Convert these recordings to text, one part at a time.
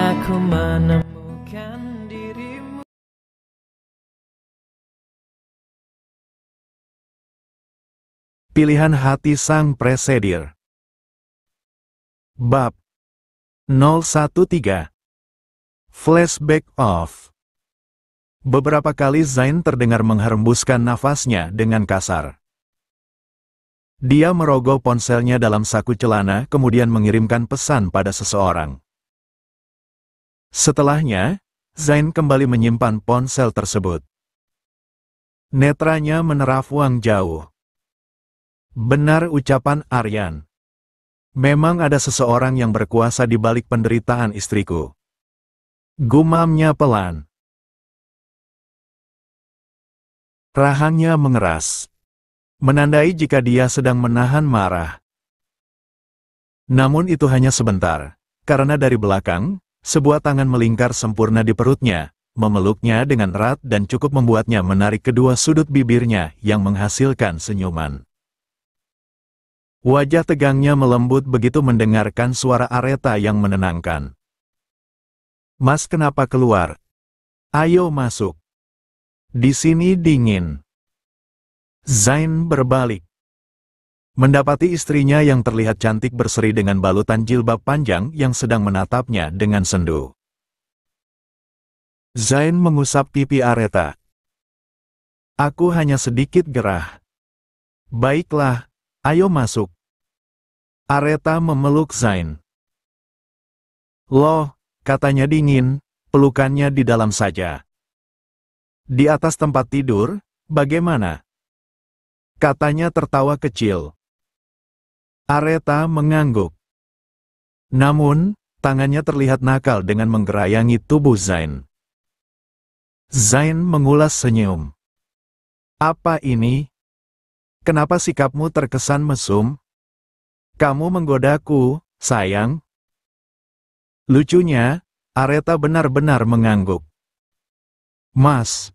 aku menemukan dirimu. Pilihan hati sang presidir. Bab 013. Flashback off. Beberapa kali Zain terdengar menghembuskan nafasnya dengan kasar. Dia merogoh ponselnya dalam saku celana kemudian mengirimkan pesan pada seseorang. Setelahnya, Zain kembali menyimpan ponsel tersebut. Netranya meneraf Wang jauh. Benar ucapan Aryan. Memang ada seseorang yang berkuasa di balik penderitaan istriku. Gumamnya pelan. Rahangnya mengeras, menandai jika dia sedang menahan marah. Namun itu hanya sebentar, karena dari belakang, sebuah tangan melingkar sempurna di perutnya, memeluknya dengan erat dan cukup membuatnya menarik kedua sudut bibirnya yang menghasilkan senyuman. Wajah tegangnya melembut begitu mendengarkan suara Aretha yang menenangkan. "Mas, kenapa keluar? Ayo masuk. Di sini dingin." Zain berbalik. Mendapati istrinya yang terlihat cantik berseri dengan balutan jilbab panjang yang sedang menatapnya dengan sendu. Zain mengusap pipi Aretha. "Aku hanya sedikit gerah." "Baiklah, ayo masuk." Aretha memeluk Zain. "Loh," katanya dingin, pelukannya di dalam saja. "Di atas tempat tidur, bagaimana?" Katanya tertawa kecil. Aretha mengangguk. Namun, tangannya terlihat nakal dengan menggerayangi tubuh Zain. Zain mengulas senyum. "Apa ini? Kenapa sikapmu terkesan mesum? Kamu menggodaku, sayang." Lucunya, Aretha benar-benar mengangguk. "Mas.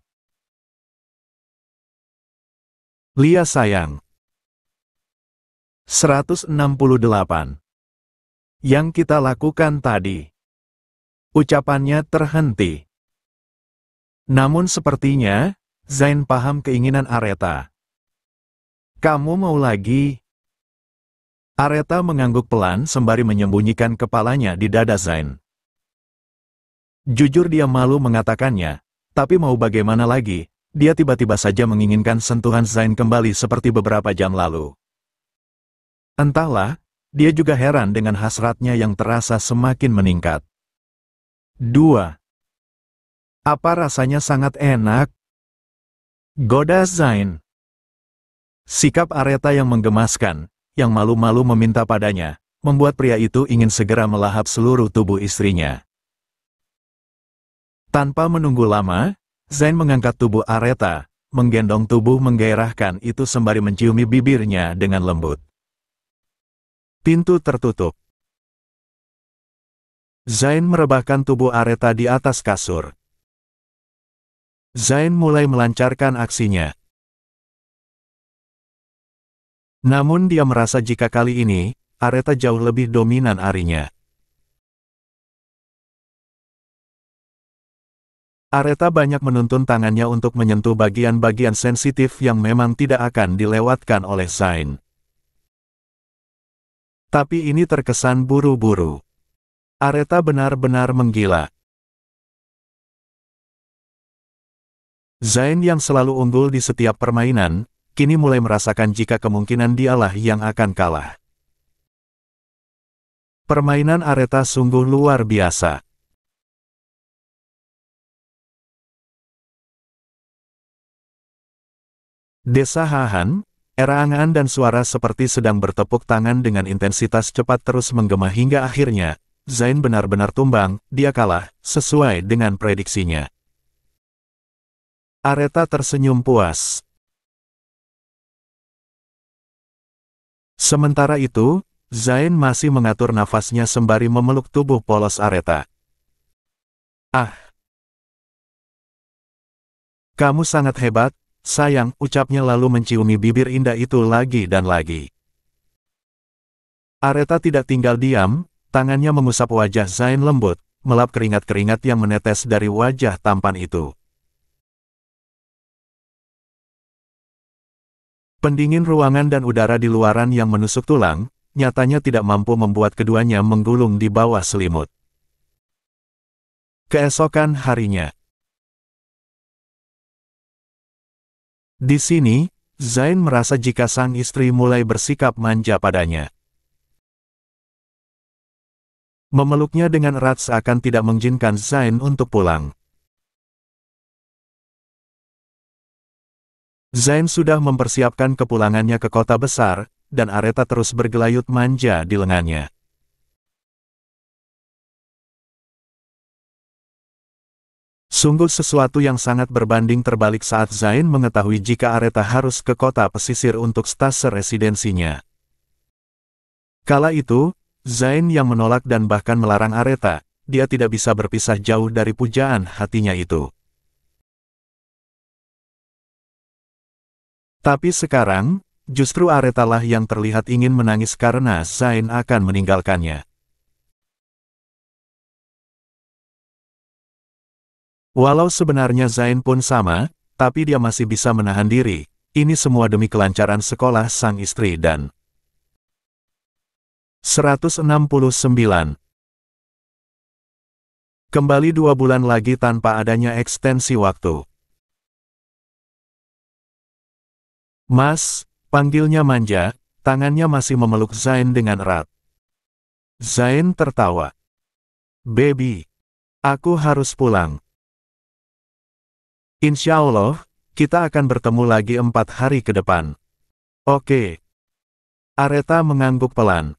Lia sayang." 168. "Yang kita lakukan tadi." Ucapannya terhenti. Namun sepertinya, Zain paham keinginan Aretha. "Kamu mau lagi?" Aretha mengangguk pelan sembari menyembunyikan kepalanya di dada Zain. Jujur dia malu mengatakannya, tapi mau bagaimana lagi, dia tiba-tiba saja menginginkan sentuhan Zain kembali seperti beberapa jam lalu. Entahlah, dia juga heran dengan hasratnya yang terasa semakin meningkat. 2. "Apa rasanya sangat enak?" goda Zain. Sikap Aretha yang menggemaskan, yang malu-malu meminta padanya, membuat pria itu ingin segera melahap seluruh tubuh istrinya. Tanpa menunggu lama, Zain mengangkat tubuh Aretha, menggendong tubuh menggairahkan itu sembari menciumi bibirnya dengan lembut. Pintu tertutup. Zain merebahkan tubuh Aretha di atas kasur. Zain mulai melancarkan aksinya. Namun dia merasa jika kali ini, Aretha jauh lebih dominan arinya. Aretha banyak menuntun tangannya untuk menyentuh bagian-bagian sensitif yang memang tidak akan dilewatkan oleh Zain. Tapi ini terkesan buru-buru. Aretha benar-benar menggila. Zain yang selalu unggul di setiap permainan, kini mulai merasakan jika kemungkinan dialah yang akan kalah. Permainan Aretha sungguh luar biasa. Desahan, erangan dan suara seperti sedang bertepuk tangan dengan intensitas cepat terus menggema hingga akhirnya, Zain benar-benar tumbang, dia kalah, sesuai dengan prediksinya. Aretha tersenyum puas. Sementara itu, Zain masih mengatur nafasnya sembari memeluk tubuh polos Aretha. "Ah, kamu sangat hebat, sayang," ucapnya lalu menciumi bibir indah itu lagi dan lagi. Aretha tidak tinggal diam, tangannya mengusap wajah Zain lembut, melap keringat-keringat yang menetes dari wajah tampan itu. Pendingin ruangan dan udara di luaran yang menusuk tulang, nyatanya tidak mampu membuat keduanya menggulung di bawah selimut. Keesokan harinya. Di sini, Zain merasa jika sang istri mulai bersikap manja padanya. Memeluknya dengan erat seakan tidak mengizinkan Zain untuk pulang. Zain sudah mempersiapkan kepulangannya ke kota besar, dan Aretha terus bergelayut manja di lengannya. Sungguh sesuatu yang sangat berbanding terbalik saat Zain mengetahui jika Aretha harus ke kota pesisir untuk stase residensinya. Kala itu, Zain yang menolak dan bahkan melarang Aretha, dia tidak bisa berpisah jauh dari pujaan hatinya itu. Tapi sekarang, justru Aretha lah yang terlihat ingin menangis karena Zain akan meninggalkannya. Walau sebenarnya Zain pun sama, tapi dia masih bisa menahan diri, ini semua demi kelancaran sekolah sang istri dan 169. Kembali 2 bulan lagi tanpa adanya ekstensi waktu. Mas, panggilnya manja, tangannya masih memeluk Zain dengan erat. Zain tertawa. Baby, aku harus pulang. Insya Allah, kita akan bertemu lagi 4 hari ke depan. Oke. Aretha mengangguk pelan.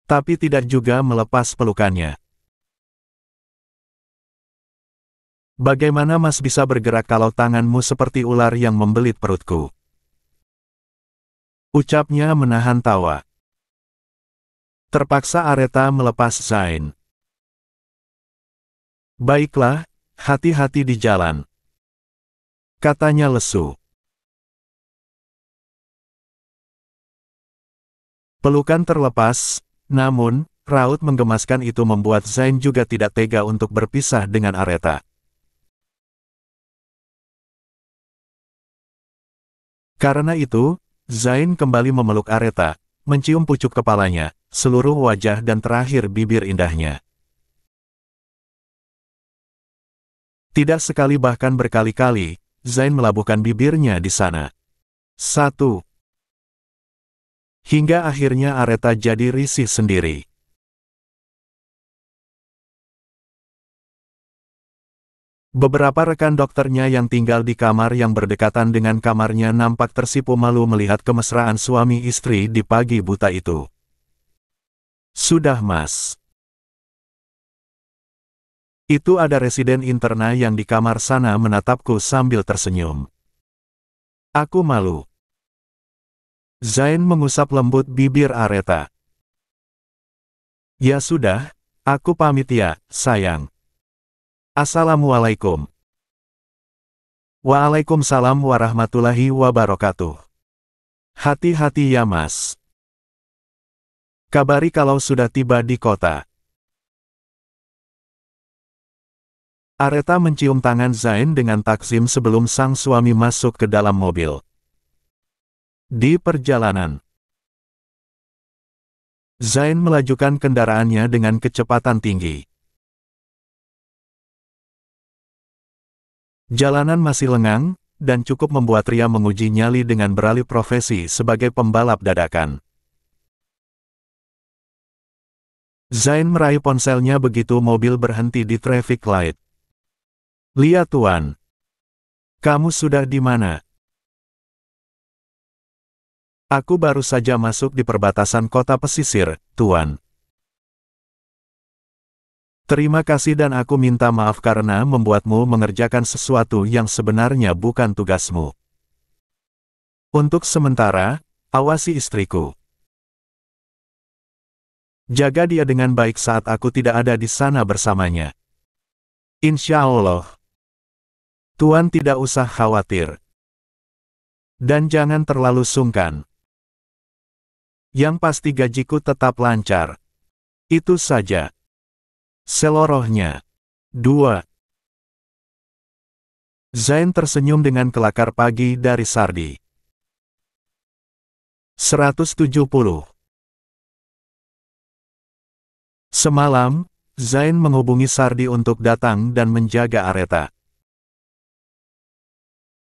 Tapi tidak juga melepas pelukannya. Bagaimana Mas bisa bergerak kalau tanganmu seperti ular yang membelit perutku? Ucapnya menahan tawa. Terpaksa Aretha melepas Zain. Baiklah, hati-hati di jalan. Katanya lesu. Pelukan terlepas, namun, raut menggemaskan itu membuat Zain juga tidak tega untuk berpisah dengan Aretha. Karena itu, Zain kembali memeluk Aretha, mencium pucuk kepalanya, seluruh wajah dan terakhir bibir indahnya. Tidak sekali bahkan berkali-kali, Zain melabuhkan bibirnya di sana. 1. Hingga akhirnya Aretha jadi risih sendiri. Beberapa rekan dokternya yang tinggal di kamar yang berdekatan dengan kamarnya nampak tersipu malu melihat kemesraan suami istri di pagi buta itu. Sudah Mas. Itu ada residen interna yang di kamar sana menatapku sambil tersenyum. Aku malu. Zain mengusap lembut bibir Aretha. Ya sudah, aku pamit ya, sayang. Assalamualaikum. Waalaikumsalam warahmatullahi wabarakatuh. Hati-hati ya Mas. Kabari kalau sudah tiba di kota. Aretha mencium tangan Zain dengan takzim sebelum sang suami masuk ke dalam mobil. Di perjalanan, Zain melajukan kendaraannya dengan kecepatan tinggi. Jalanan masih lengang, dan cukup membuat Ria menguji nyali dengan beralih profesi sebagai pembalap dadakan. Zain meraih ponselnya begitu mobil berhenti di traffic light. Lihat Tuan. Kamu sudah di mana? Aku baru saja masuk di perbatasan kota pesisir, Tuan. Terima kasih dan aku minta maaf karena membuatmu mengerjakan sesuatu yang sebenarnya bukan tugasmu. Untuk sementara, awasi istriku. Jaga dia dengan baik saat aku tidak ada di sana bersamanya. Insya Allah. Tuan tidak usah khawatir. Dan jangan terlalu sungkan. Yang pasti gajiku tetap lancar. Itu saja. Selorohnya. 2. Zain tersenyum dengan kelakar pagi dari Sardi. 170. Semalam, Zain menghubungi Sardi untuk datang dan menjaga Areta.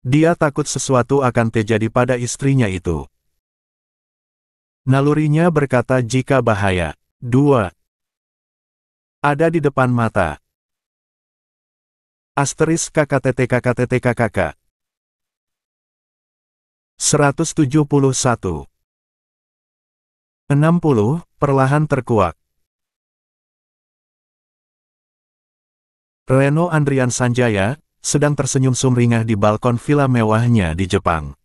Dia takut sesuatu akan terjadi pada istrinya itu. Nalurinya berkata jika bahaya. 2. Ada di depan mata. Asterisk KKTT 171. 60, perlahan terkuak. Reno Andrian Sanjaya sedang tersenyum sumringah di balkon villa mewahnya di Jepang.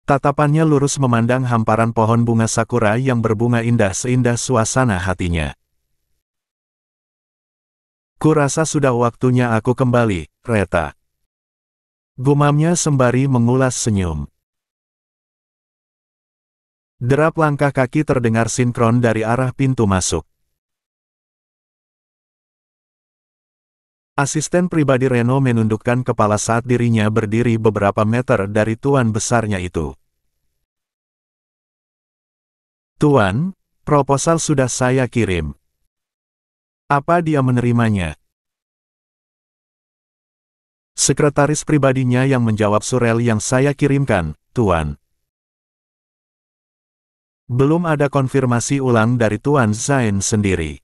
Tatapannya lurus memandang hamparan pohon bunga sakura yang berbunga indah seindah suasana hatinya. Kurasa sudah waktunya aku kembali, Reta. Gumamnya sembari mengulas senyum. Derap langkah kaki terdengar sinkron dari arah pintu masuk. Asisten pribadi Reno menundukkan kepala saat dirinya berdiri beberapa meter dari tuan besarnya itu. Tuan, proposal sudah saya kirim. Apa dia menerimanya? Sekretaris pribadinya yang menjawab surel yang saya kirimkan, Tuan. Belum ada konfirmasi ulang dari Tuan Zain sendiri.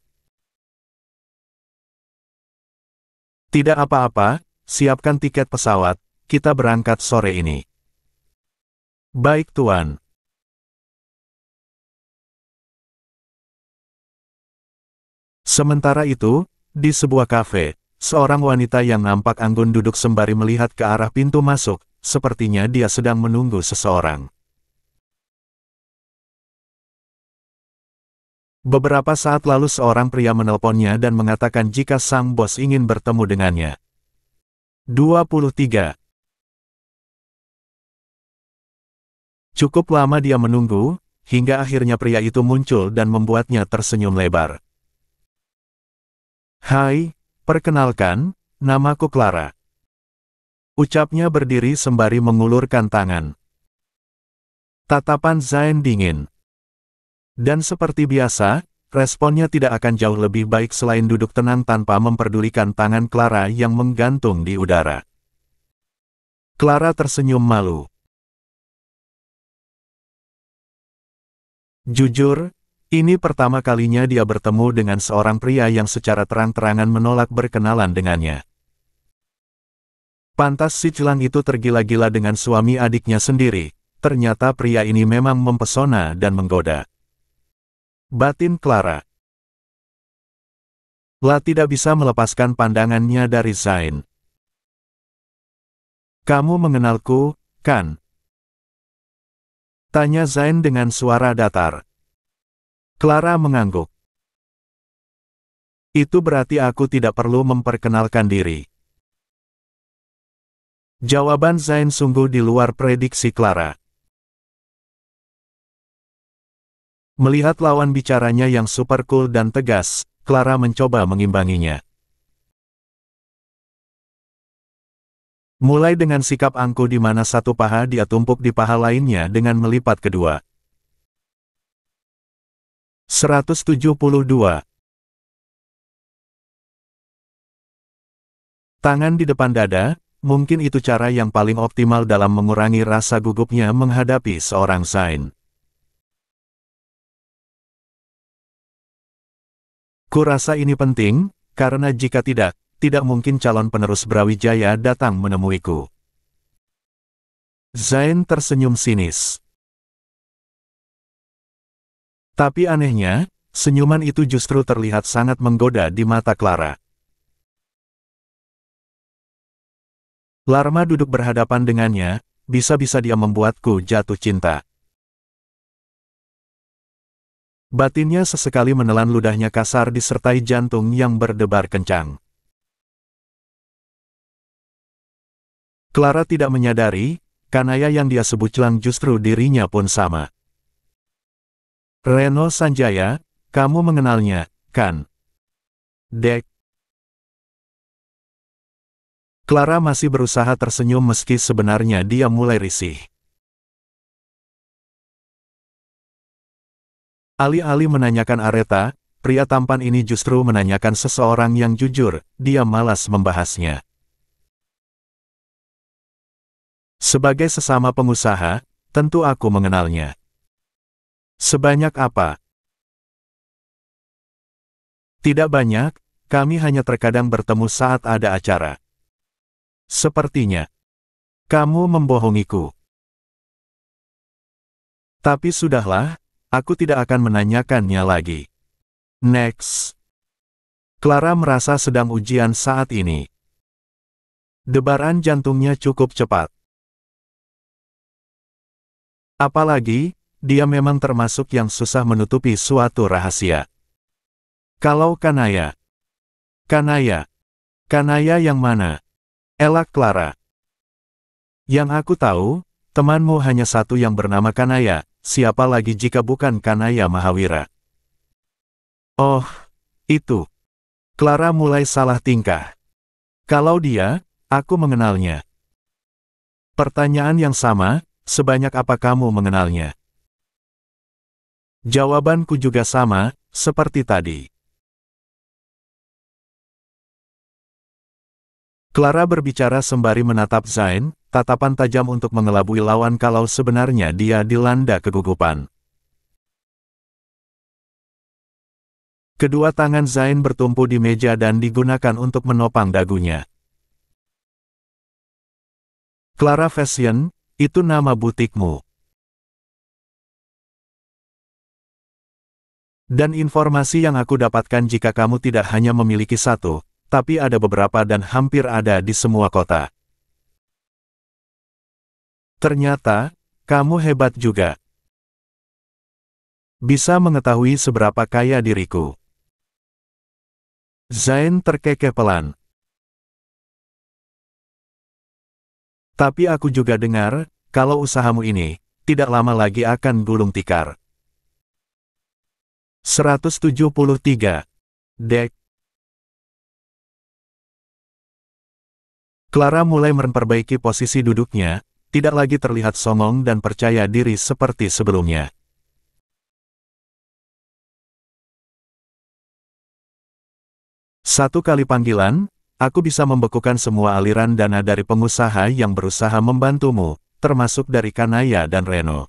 Tidak apa-apa, siapkan tiket pesawat, kita berangkat sore ini. Baik Tuan. Sementara itu, di sebuah kafe, seorang wanita yang nampak anggun duduk sembari melihat ke arah pintu masuk, sepertinya dia sedang menunggu seseorang. Beberapa saat lalu seorang pria menelponnya dan mengatakan jika sang bos ingin bertemu dengannya. 23. Cukup lama dia menunggu, hingga akhirnya pria itu muncul dan membuatnya tersenyum lebar. Hai, perkenalkan, namaku Clara. Ucapnya berdiri sembari mengulurkan tangan. Tatapan Zain dingin. Dan seperti biasa, responnya tidak akan jauh lebih baik selain duduk tenang tanpa memperdulikan tangan Clara yang menggantung di udara. Clara tersenyum malu. Jujur, ini pertama kalinya dia bertemu dengan seorang pria yang secara terang-terangan menolak berkenalan dengannya. Pantas si Cilang itu tergila-gila dengan suami adiknya sendiri, ternyata pria ini memang mempesona dan menggoda. Batin Clara. La tidak bisa melepaskan pandangannya dari Zain. Kamu mengenalku, kan? Tanya Zain dengan suara datar. Clara mengangguk. Itu berarti aku tidak perlu memperkenalkan diri. Jawaban Zain sungguh di luar prediksi Clara. Melihat lawan bicaranya yang super cool dan tegas, Clara mencoba mengimbanginya. Mulai dengan sikap angkuh di mana satu paha dia tumpuk di paha lainnya dengan melipat kedua. 172. Tangan di depan dada, mungkin itu cara yang paling optimal dalam mengurangi rasa gugupnya menghadapi seorang Zain. Kurasa ini penting, karena jika tidak mungkin calon penerus Brawijaya datang menemuiku. Zain tersenyum sinis. Tapi anehnya, senyuman itu justru terlihat sangat menggoda di mata Clara. Larma duduk berhadapan dengannya, bisa-bisa dia membuatku jatuh cinta. Batinnya sesekali menelan ludahnya kasar disertai jantung yang berdebar kencang. Clara tidak menyadari, kanaya yang dia sebut Cilang justru dirinya pun sama. Reno Sanjaya, kamu mengenalnya, kan? Dek. Clara masih berusaha tersenyum meski sebenarnya dia mulai risih. Alih-alih menanyakan Aretha, pria tampan ini justru menanyakan seseorang yang jujur, dia malas membahasnya. Sebagai sesama pengusaha, tentu aku mengenalnya. Sebanyak apa? Tidak banyak, kami hanya terkadang bertemu saat ada acara. Sepertinya, kamu membohongiku. Tapi sudahlah, aku tidak akan menanyakannya lagi. Next. Clara merasa sedang ujian saat ini. Debaran jantungnya cukup cepat. Apalagi, dia memang termasuk yang susah menutupi suatu rahasia. Kalau Kanaya. Kanaya. Kanaya yang mana? Elak Clara. Yang aku tahu, temanmu hanya satu yang bernama Kanaya, siapa lagi jika bukan Kanaya Mahawira? Oh, itu. Clara mulai salah tingkah. Kalau dia, aku mengenalnya. Pertanyaan yang sama, sebanyak apa kamu mengenalnya? Jawabanku juga sama, seperti tadi. Clara berbicara sembari menatap Zain, tatapan tajam untuk mengelabui lawan kalau sebenarnya dia dilanda kegugupan. Kedua tangan Zain bertumpu di meja dan digunakan untuk menopang dagunya. Clara Fashion, itu nama butikmu. Dan informasi yang aku dapatkan jika kamu tidak hanya memiliki satu, tapi ada beberapa dan hampir ada di semua kota. Ternyata, kamu hebat juga. Bisa mengetahui seberapa kaya diriku. Zain terkekeh pelan. Tapi aku juga dengar, kalau usahamu ini, tidak lama lagi akan gulung tikar. 173. Dek. Clara mulai memperbaiki posisi duduknya, tidak lagi terlihat songong dan percaya diri seperti sebelumnya. Satu kali panggilan, aku bisa membekukan semua aliran dana dari pengusaha yang berusaha membantumu, termasuk dari Kanaya dan Reno.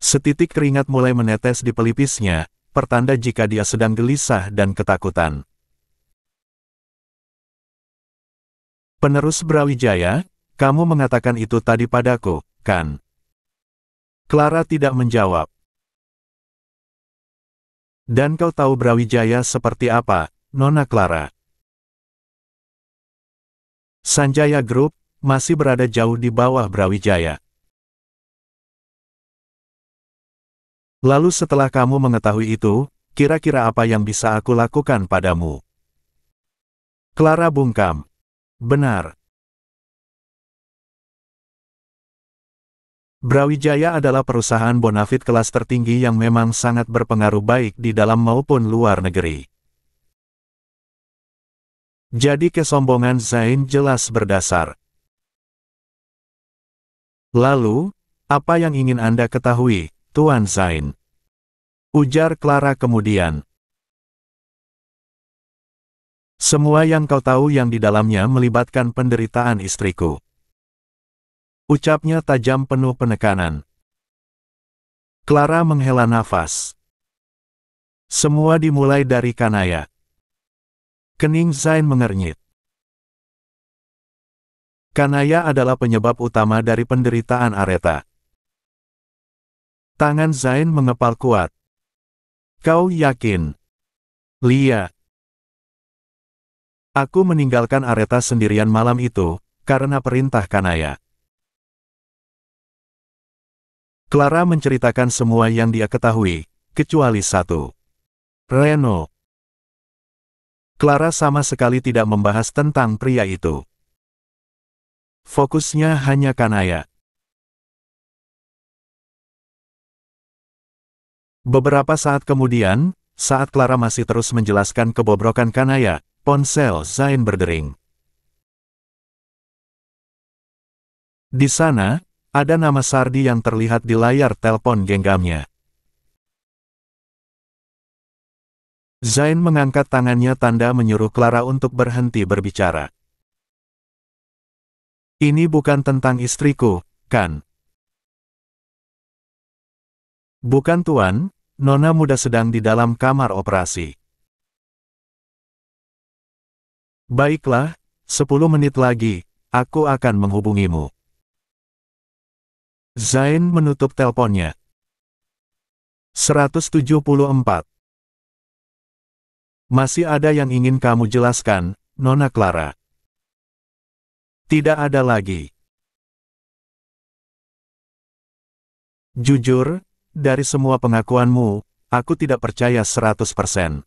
Setitik keringat mulai menetes di pelipisnya, pertanda jika dia sedang gelisah dan ketakutan. Penerus Brawijaya, kamu mengatakan itu tadi padaku, kan? Clara tidak menjawab. Dan kau tahu Brawijaya seperti apa, Nona Clara? Sanjaya Group masih berada jauh di bawah Brawijaya. Lalu setelah kamu mengetahui itu, kira-kira apa yang bisa aku lakukan padamu? Clara bungkam. Benar. Brawijaya adalah perusahaan bonafit kelas tertinggi yang memang sangat berpengaruh baik di dalam maupun luar negeri. Jadi kesombongan Zain jelas berdasar. Lalu, apa yang ingin Anda ketahui, Tuan Zain? Ujar Clara kemudian. Semua yang kau tahu yang di dalamnya melibatkan penderitaan istriku. Ucapnya tajam penuh penekanan. Clara menghela nafas. Semua dimulai dari Kanaya. Kening Zain mengernyit. Kanaya adalah penyebab utama dari penderitaan Aretha. Tangan Zain mengepal kuat. Kau yakin? Lia. Aku meninggalkan Aretha sendirian malam itu, karena perintah Kanaya. Clara menceritakan semua yang dia ketahui, kecuali satu. Reno. Clara sama sekali tidak membahas tentang pria itu. Fokusnya hanya Kanaya. Beberapa saat kemudian, saat Clara masih terus menjelaskan kebobrokan Kanaya, ponsel Zain berdering. Di sana, ada nama Sardi yang terlihat di layar telepon genggamnya. Zain mengangkat tangannya tanda menyuruh Clara untuk berhenti berbicara. Ini bukan tentang istriku, kan? Bukan tuan, Nona muda sedang di dalam kamar operasi. Baiklah, 10 menit lagi, aku akan menghubungimu. Zain menutup teleponnya. 174. Masih ada yang ingin kamu jelaskan, Nona Clara? Tidak ada lagi. Jujur, dari semua pengakuanmu, aku tidak percaya 100%.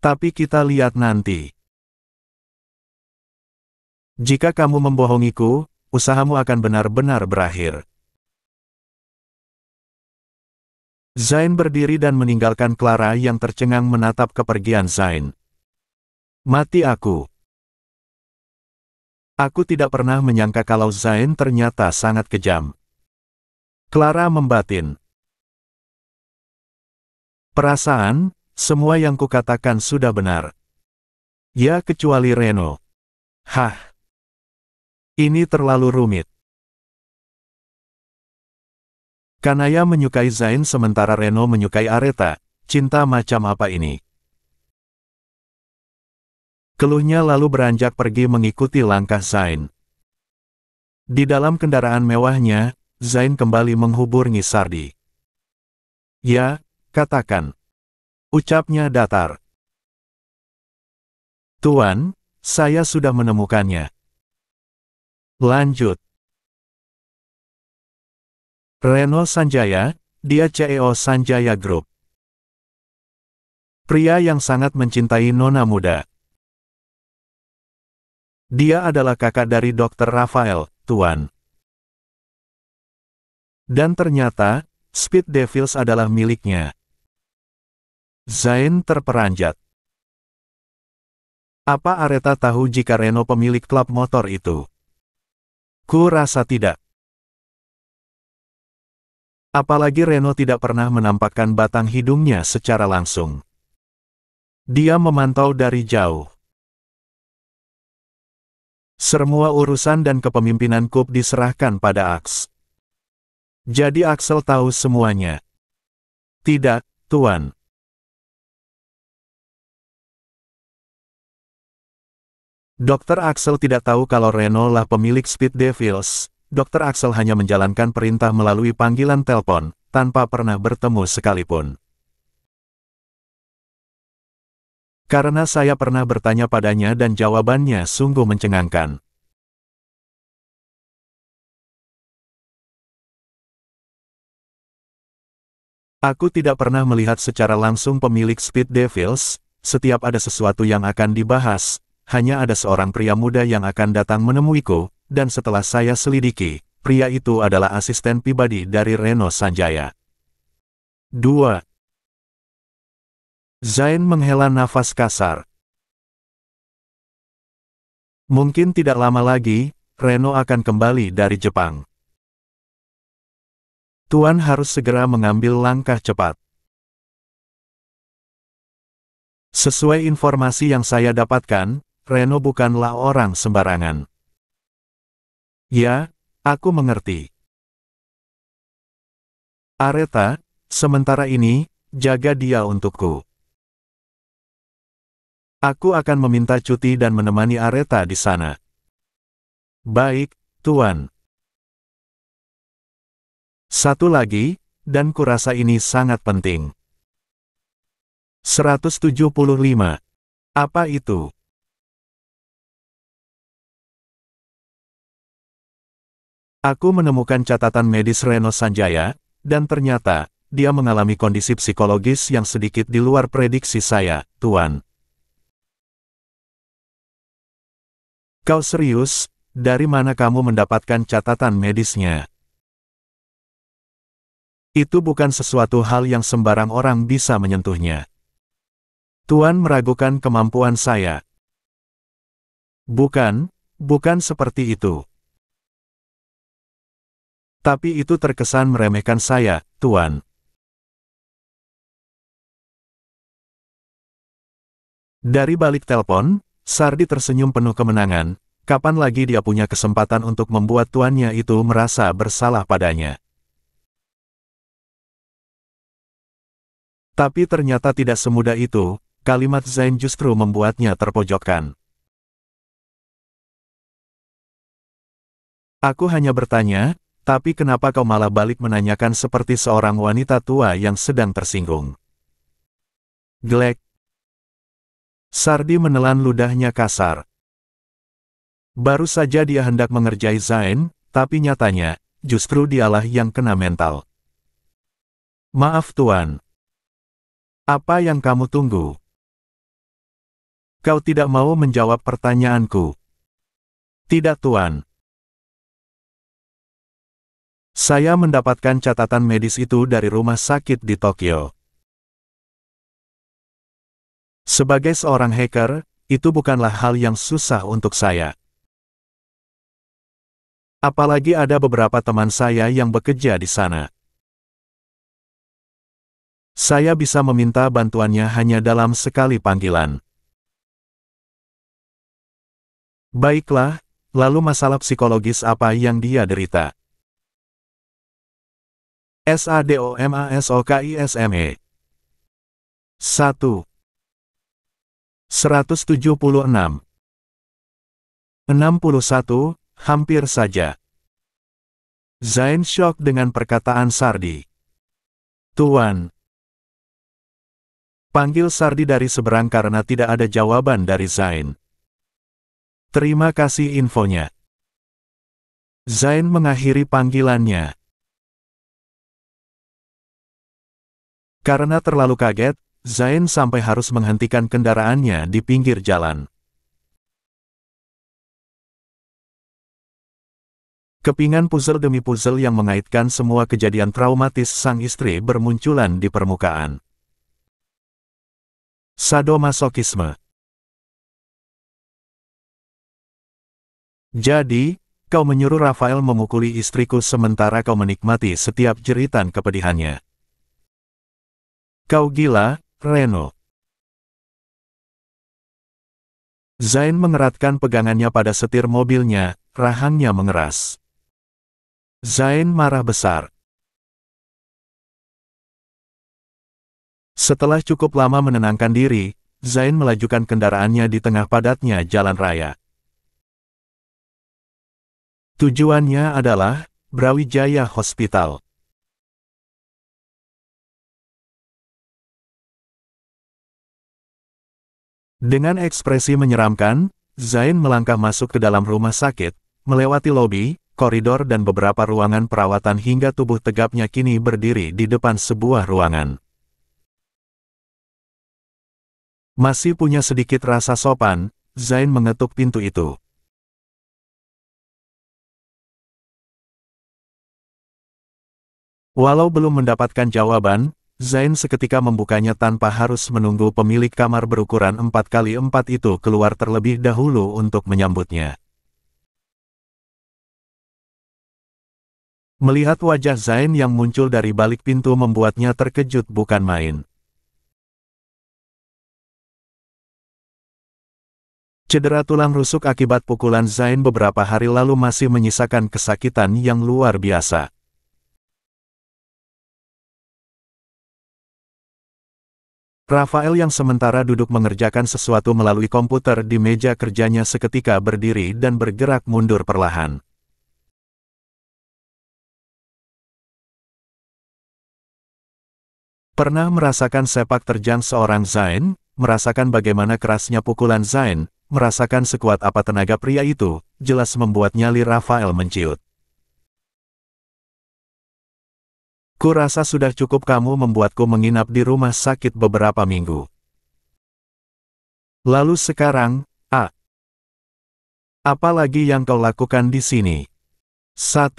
Tapi kita lihat nanti. Jika kamu membohongiku, usahamu akan benar-benar berakhir. Zain berdiri dan meninggalkan Clara yang tercengang menatap kepergian Zain. Mati aku. Aku tidak pernah menyangka kalau Zain ternyata sangat kejam. Clara membatin. Perasaan, semua yang kukatakan sudah benar. Ya kecuali Reno. Hah. Ini terlalu rumit. Kanaya menyukai Zain sementara Reno menyukai Aretha. Cinta macam apa ini? Keluhnya lalu beranjak pergi mengikuti langkah Zain. Di dalam kendaraan mewahnya, Zain kembali menghubungi Sardi. Ya, katakan. Ucapnya datar. Tuan, saya sudah menemukannya. Lanjut. Reno Sanjaya, dia CEO Sanjaya Group. Pria yang sangat mencintai nona muda. Dia adalah kakak dari Dr. Rafael, Tuan. Dan ternyata, Speed Devils adalah miliknya. Zain terperanjat. Apa Aretha tahu jika Reno pemilik klub motor itu? Ku rasa tidak. Apalagi Reno tidak pernah menampakkan batang hidungnya secara langsung. Dia memantau dari jauh. Semua urusan dan kepemimpinan klub diserahkan pada Aks. Jadi Axel tahu semuanya. Tidak, Tuan. Dr. Axel tidak tahu kalau Reno lah pemilik Speed Devils. Dr. Axel hanya menjalankan perintah melalui panggilan telepon, tanpa pernah bertemu sekalipun. Karena saya pernah bertanya padanya dan jawabannya sungguh mencengangkan. Aku tidak pernah melihat secara langsung pemilik Speed Devils. Setiap ada sesuatu yang akan dibahas, hanya ada seorang pria muda yang akan datang menemuiku, dan setelah saya selidiki, pria itu adalah asisten pribadi dari Reno Sanjaya. 2. Zain menghela nafas kasar. Mungkin tidak lama lagi, Reno akan kembali dari Jepang. Tuan harus segera mengambil langkah cepat. Sesuai informasi yang saya dapatkan, Reno bukanlah orang sembarangan. Ya, aku mengerti. Aretha, sementara ini, jaga dia untukku. Aku akan meminta cuti dan menemani Aretha di sana. Baik, Tuan. Satu lagi, dan kurasa ini sangat penting. 175. Apa itu? Aku menemukan catatan medis Reno Sanjaya, dan ternyata, dia mengalami kondisi psikologis yang sedikit di luar prediksi saya, Tuan. Kau serius? Dari mana kamu mendapatkan catatan medisnya? Itu bukan sesuatu hal yang sembarang orang bisa menyentuhnya. Tuan meragukan kemampuan saya. Bukan, bukan seperti itu. Tapi itu terkesan meremehkan saya, Tuan. Dari balik telepon, Sardi tersenyum penuh kemenangan. Kapan lagi dia punya kesempatan untuk membuat tuannya itu merasa bersalah padanya? Tapi ternyata tidak semudah itu, kalimat Zain justru membuatnya terpojokkan. Aku hanya bertanya, tapi kenapa kau malah balik menanyakan seperti seorang wanita tua yang sedang tersinggung? Glek. Sardi menelan ludahnya kasar. Baru saja dia hendak mengerjai Zain, tapi nyatanya, justru dialah yang kena mental. Maaf Tuan. Apa yang kamu tunggu? Kau tidak mau menjawab pertanyaanku. Tidak Tuan. Saya mendapatkan catatan medis itu dari rumah sakit di Tokyo. Sebagai seorang hacker, itu bukanlah hal yang susah untuk saya. Apalagi ada beberapa teman saya yang bekerja di sana. Saya bisa meminta bantuannya hanya dalam sekali panggilan. Baiklah, lalu masalah psikologis apa yang dia derita? SADOMASOKISME 1. 176. 61, hampir saja. Zain syok dengan perkataan Sardi. Tuan. Panggil Sardi dari seberang karena tidak ada jawaban dari Zain. Terima kasih infonya. Zain mengakhiri panggilannya. Karena terlalu kaget, Zain sampai harus menghentikan kendaraannya di pinggir jalan. Kepingan puzzle demi puzzle yang mengaitkan semua kejadian traumatis sang istri bermunculan di permukaan. Sadomasokisme. Jadi, kau menyuruh Rafael memukuli istriku sementara kau menikmati setiap jeritan kepedihannya. Kau gila, Reno. Zain mengeratkan pegangannya pada setir mobilnya, rahangnya mengeras. Zain marah besar. Setelah cukup lama menenangkan diri, Zain melajukan kendaraannya di tengah padatnya jalan raya. Tujuannya adalah Brawijaya Hospital. Dengan ekspresi menyeramkan, Zain melangkah masuk ke dalam rumah sakit, melewati lobi, koridor dan beberapa ruangan perawatan hingga tubuh tegapnya kini berdiri di depan sebuah ruangan. Masih punya sedikit rasa sopan, Zain mengetuk pintu itu. Walau belum mendapatkan jawaban, Zain seketika membukanya tanpa harus menunggu pemilik kamar berukuran 4x4 itu keluar terlebih dahulu untuk menyambutnya. Melihat wajah Zain yang muncul dari balik pintu membuatnya terkejut bukan main. Cedera tulang rusuk akibat pukulan Zain beberapa hari lalu masih menyisakan kesakitan yang luar biasa. Rafael yang sementara duduk mengerjakan sesuatu melalui komputer di meja kerjanya seketika berdiri dan bergerak mundur perlahan. Pernah merasakan sepak terjang seorang Zain, merasakan bagaimana kerasnya pukulan Zain, merasakan sekuat apa tenaga pria itu, jelas membuat nyali Rafael menciut. Kurasa sudah cukup kamu membuatku menginap di rumah sakit beberapa minggu. Lalu sekarang, apa lagi yang kau lakukan di sini? 1.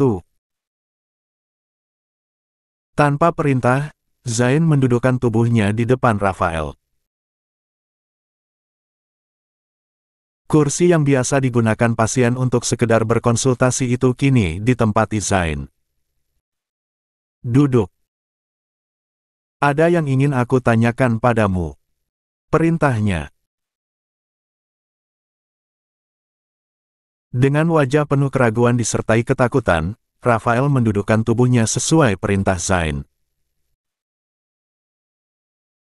Tanpa perintah, Zain mendudukkan tubuhnya di depan Rafael. Kursi yang biasa digunakan pasien untuk sekedar berkonsultasi itu kini ditempati Zain. Duduk. Ada yang ingin aku tanyakan padamu. Perintahnya. Dengan wajah penuh keraguan disertai ketakutan, Rafael mendudukkan tubuhnya sesuai perintah Zain.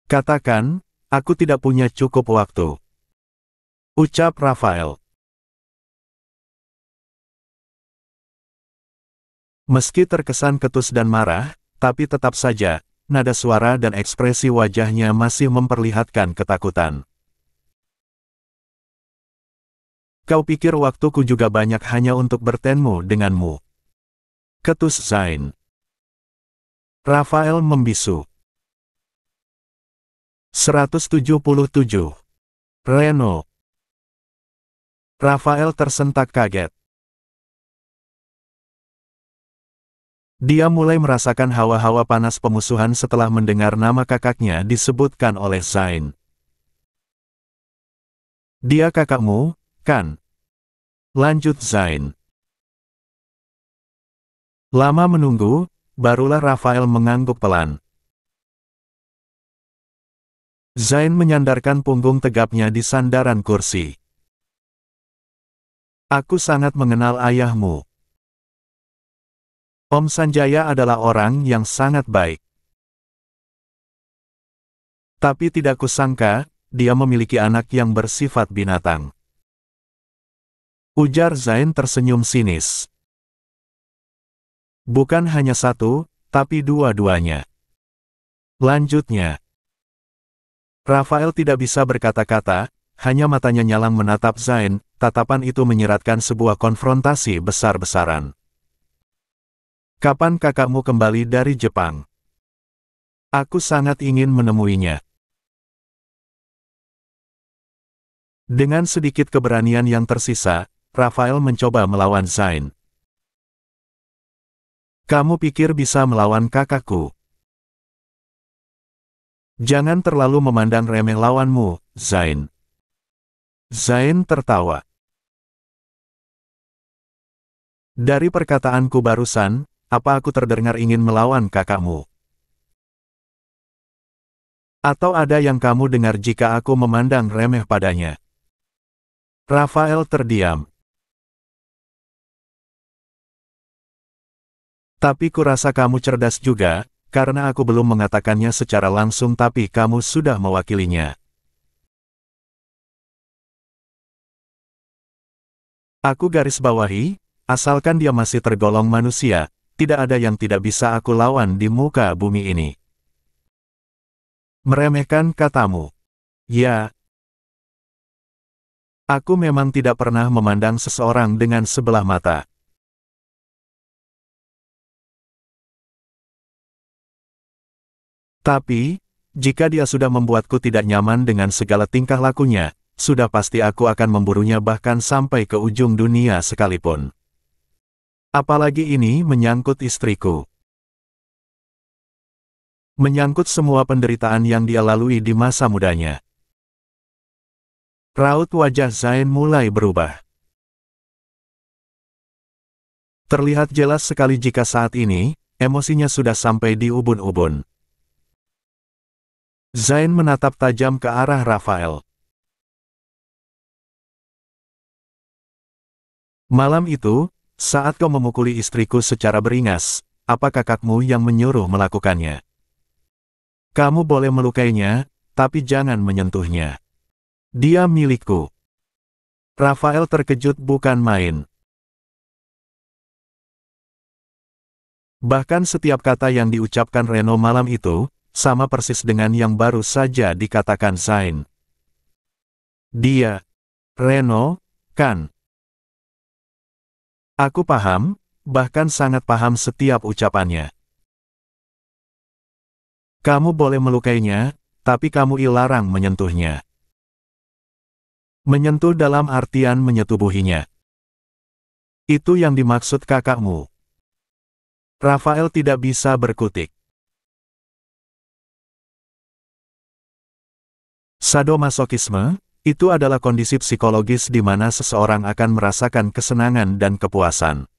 Katakan, aku tidak punya cukup waktu. Ucap Rafael. Meski terkesan ketus dan marah, tapi tetap saja, nada suara dan ekspresi wajahnya masih memperlihatkan ketakutan. Kau pikir waktuku juga banyak hanya untuk bertemu denganmu? Ketus Zain. Rafael membisu. 177. Reno. Rafael tersentak kaget. Dia mulai merasakan hawa-hawa panas pemusuhan setelah mendengar nama kakaknya disebutkan oleh Zain. Dia kakakmu, kan? Lanjut Zain. Lama menunggu, barulah Rafael mengangguk pelan. Zain menyandarkan punggung tegapnya di sandaran kursi. Aku sangat mengenal ayahmu. Om Sanjaya adalah orang yang sangat baik. Tapi tidak kusangka, dia memiliki anak yang bersifat binatang. Ujar Zain tersenyum sinis. Bukan hanya satu, tapi dua-duanya. Lanjutnya. Rafael tidak bisa berkata-kata, hanya matanya nyalang menatap Zain, tatapan itu menyiratkan sebuah konfrontasi besar-besaran. Kapan kakakmu kembali dari Jepang? Aku sangat ingin menemuinya. Dengan sedikit keberanian yang tersisa, Rafael mencoba melawan Zain. Kamu pikir bisa melawan kakakku? Jangan terlalu memandang remeh lawanmu, Zain. Zain tertawa. Dari perkataanku barusan, apa aku terdengar ingin melawan kakakmu? Atau ada yang kamu dengar jika aku memandang remeh padanya? Rafael terdiam. Tapi kurasa kamu cerdas juga, karena aku belum mengatakannya secara langsung tapi kamu sudah mewakilinya. Aku garis bawahi, asalkan dia masih tergolong manusia, tidak ada yang tidak bisa aku lawan di muka bumi ini. Meremehkan katamu. Ya. Aku memang tidak pernah memandang seseorang dengan sebelah mata. Tapi, jika dia sudah membuatku tidak nyaman dengan segala tingkah lakunya, sudah pasti aku akan memburunya bahkan sampai ke ujung dunia sekalipun. Apalagi ini menyangkut istriku. Menyangkut semua penderitaan yang dia lalui di masa mudanya. Raut wajah Zain mulai berubah. Terlihat jelas sekali jika saat ini, emosinya sudah sampai di ubun-ubun. Zain menatap tajam ke arah Rafael. Malam itu, saat kau memukuli istriku secara beringas, apa kakakmu yang menyuruh melakukannya? Kamu boleh melukainya, tapi jangan menyentuhnya. Dia milikku. Rafael terkejut bukan main. Bahkan setiap kata yang diucapkan Reno malam itu, sama persis dengan yang baru saja dikatakan Zain. Dia, Reno, kan? Aku paham, bahkan sangat paham setiap ucapannya. Kamu boleh melukainya, tapi kamu dilarang menyentuhnya. Menyentuh dalam artian menyetubuhinya. Itu yang dimaksud kakakmu. Rafael tidak bisa berkutik. Sadomasokisme, itu adalah kondisi psikologis di mana seseorang akan merasakan kesenangan dan kepuasan.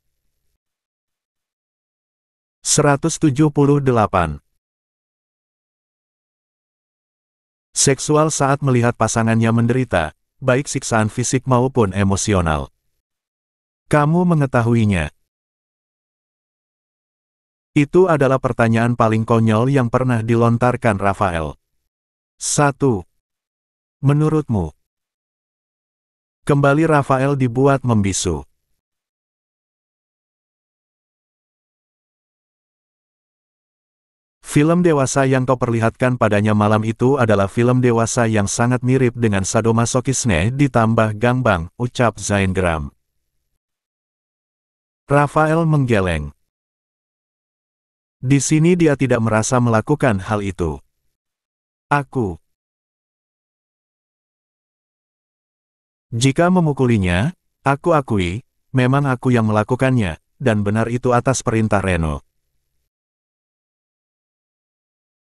178. Seksual saat melihat pasangannya menderita, baik siksaan fisik maupun emosional. Kamu mengetahuinya. Itu adalah pertanyaan paling konyol yang pernah dilontarkan Rafael. 1. Menurutmu? Kembali Rafael dibuat membisu. Film dewasa yang kau perlihatkan padanya malam itu adalah film dewasa yang sangat mirip dengan sadomasokisme ditambah gangbang, ucap Zain geram. Rafael menggeleng. Di sini dia tidak merasa melakukan hal itu. Aku. Jika memukulinya, aku akui, memang aku yang melakukannya, dan benar itu atas perintah Reno.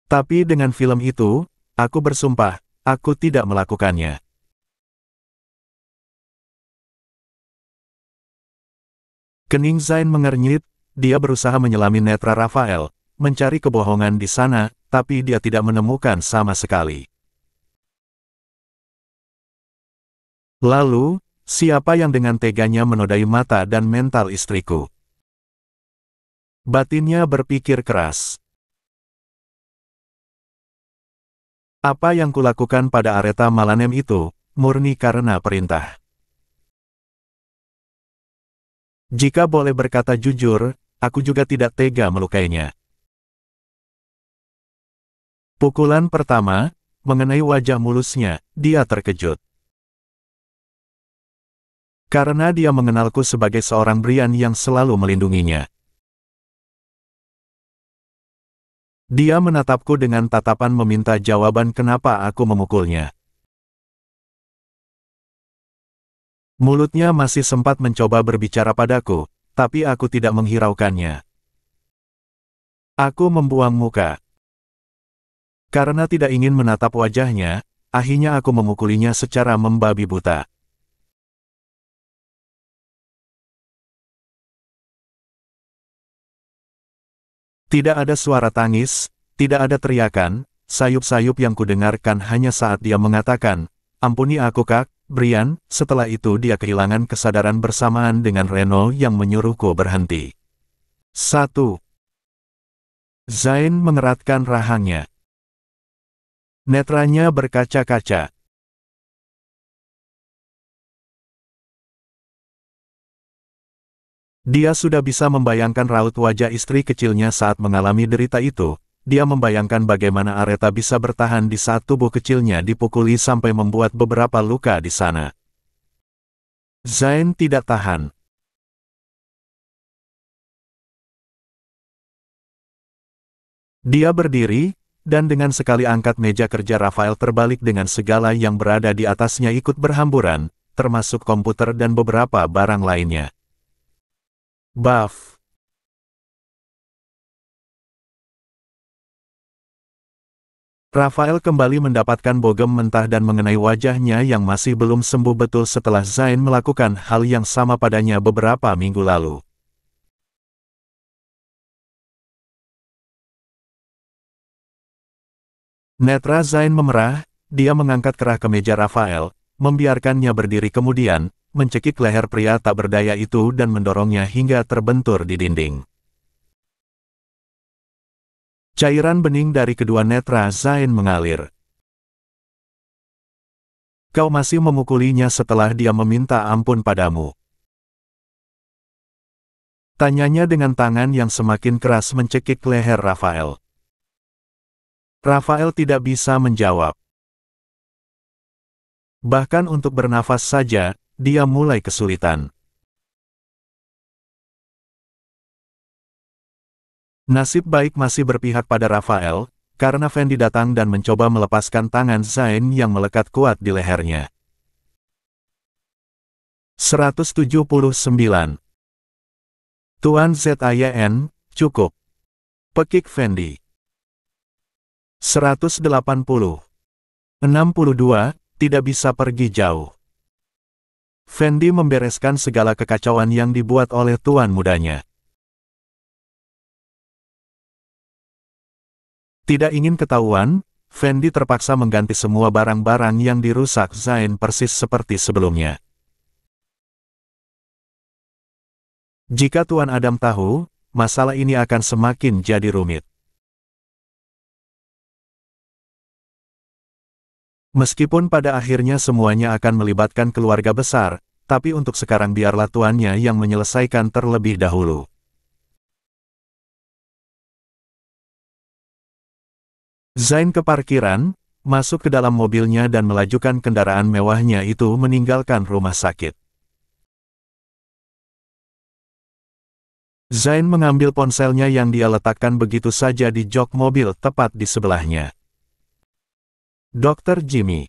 Tapi dengan film itu, aku bersumpah, aku tidak melakukannya. Kening Zain mengernyit, dia berusaha menyelami netra Rafael, mencari kebohongan di sana, tapi dia tidak menemukan sama sekali. Lalu, siapa yang dengan teganya menodai mata dan mental istriku? Batinnya berpikir keras. Apa yang kulakukan pada Areta Malanem itu, murni karena perintah. Jika boleh berkata jujur, aku juga tidak tega melukainya. Pukulan pertama, mengenai wajah mulusnya, dia terkejut. Karena dia mengenalku sebagai seorang Brian yang selalu melindunginya. Dia menatapku dengan tatapan meminta jawaban kenapa aku memukulnya. Mulutnya masih sempat mencoba berbicara padaku, tapi aku tidak menghiraukannya. Aku membuang muka. Karena tidak ingin menatap wajahnya, akhirnya aku memukulinya secara membabi buta. Tidak ada suara tangis, tidak ada teriakan, sayup-sayup yang kudengarkan hanya saat dia mengatakan, "Ampuni aku Kak, Brian." Setelah itu dia kehilangan kesadaran bersamaan dengan Reno yang menyuruhku berhenti. 1. Zain mengeratkan rahangnya. Netranya berkaca-kaca. Dia sudah bisa membayangkan raut wajah istri kecilnya saat mengalami derita itu. Dia membayangkan bagaimana Areta bisa bertahan di saat tubuh kecilnya dipukuli sampai membuat beberapa luka di sana. Zain tidak tahan. Dia berdiri, dan dengan sekali angkat meja kerja Rafael terbalik dengan segala yang berada di atasnya ikut berhamburan, termasuk komputer dan beberapa barang lainnya. Buff. Rafael kembali mendapatkan bogem mentah dan mengenai wajahnya yang masih belum sembuh betul setelah Zain melakukan hal yang sama padanya beberapa minggu lalu. Netra Zain memerah, dia mengangkat kerah ke meja Rafael, membiarkannya berdiri kemudian, mencekik leher pria tak berdaya itu dan mendorongnya hingga terbentur di dinding. Cairan bening dari kedua netra Zain mengalir. Kau masih memukulinya setelah dia meminta ampun padamu. Tanyanya dengan tangan yang semakin keras mencekik leher Rafael. Rafael tidak bisa menjawab. Bahkan untuk bernafas saja, dia mulai kesulitan. Nasib baik masih berpihak pada Rafael, karena Fendi datang dan mencoba melepaskan tangan Zain yang melekat kuat di lehernya. 179. Tuan Zain, cukup. Pekik Fendi. 180. 62, tidak bisa pergi jauh. Fendi membereskan segala kekacauan yang dibuat oleh tuan mudanya. Tidak ingin ketahuan, Fendi terpaksa mengganti semua barang-barang yang dirusak Zain persis seperti sebelumnya. Jika Tuan Adam tahu, masalah ini akan semakin jadi rumit. Meskipun pada akhirnya semuanya akan melibatkan keluarga besar, tapi untuk sekarang biarlah tuannya yang menyelesaikan terlebih dahulu. Zain ke parkiran, masuk ke dalam mobilnya dan melajukan kendaraan mewahnya itu meninggalkan rumah sakit. Zain mengambil ponselnya yang dia letakkan begitu saja di jok mobil tepat di sebelahnya. Dokter Jimmy.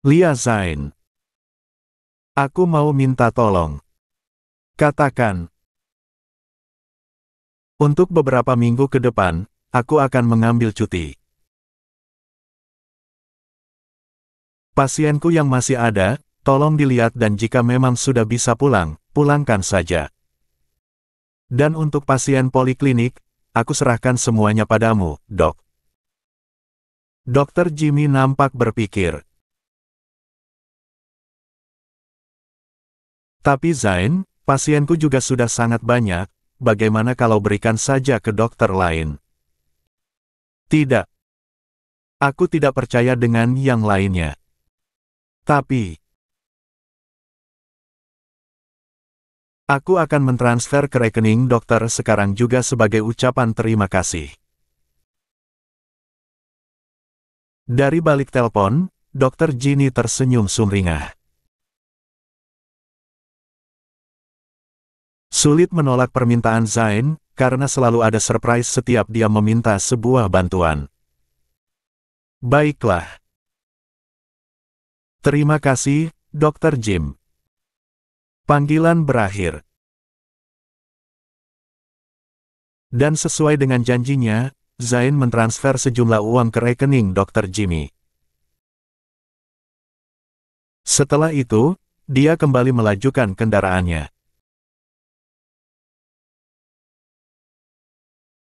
Lia Zain. Aku mau minta tolong. Katakan. Untuk beberapa minggu ke depan, aku akan mengambil cuti. Pasienku yang masih ada, tolong dilihat dan jika memang sudah bisa pulang, pulangkan saja. Dan untuk pasien poliklinik, aku serahkan semuanya padamu, Dok. Dokter Jimmy nampak berpikir. Tapi Zain, pasienku juga sudah sangat banyak, bagaimana kalau berikan saja ke dokter lain? Tidak. Aku tidak percaya dengan yang lainnya. Tapi, aku akan mentransfer ke rekening dokter sekarang juga sebagai ucapan terima kasih. Dari balik telepon, Dokter Ginny tersenyum sumringah. Sulit menolak permintaan Zain, karena selalu ada surprise setiap dia meminta sebuah bantuan. Baiklah. Terima kasih, Dokter Jim. Panggilan berakhir. Dan sesuai dengan janjinya, Zain mentransfer sejumlah uang ke rekening Dokter Jimmy. Setelah itu, dia kembali melajukan kendaraannya.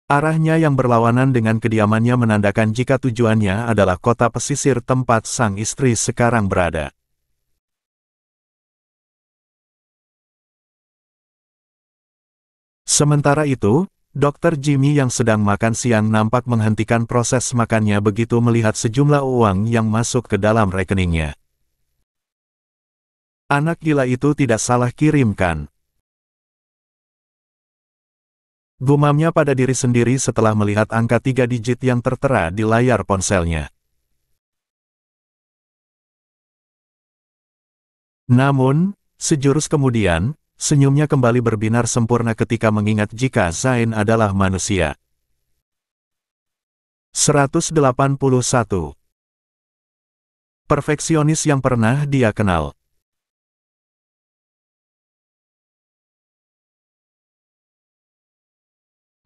Arahnya yang berlawanan dengan kediamannya menandakan jika tujuannya adalah kota pesisir tempat sang istri sekarang berada. Sementara itu, Dokter Jimmy yang sedang makan siang nampak menghentikan proses makannya begitu melihat sejumlah uang yang masuk ke dalam rekeningnya. Anak gila itu tidak salah kirimkan. Gumamnya pada diri sendiri setelah melihat angka 3 digit yang tertera di layar ponselnya. Namun, sejurus kemudian, senyumnya kembali berbinar sempurna ketika mengingat jika Zain adalah manusia. 181. Perfeksionis yang pernah dia kenal.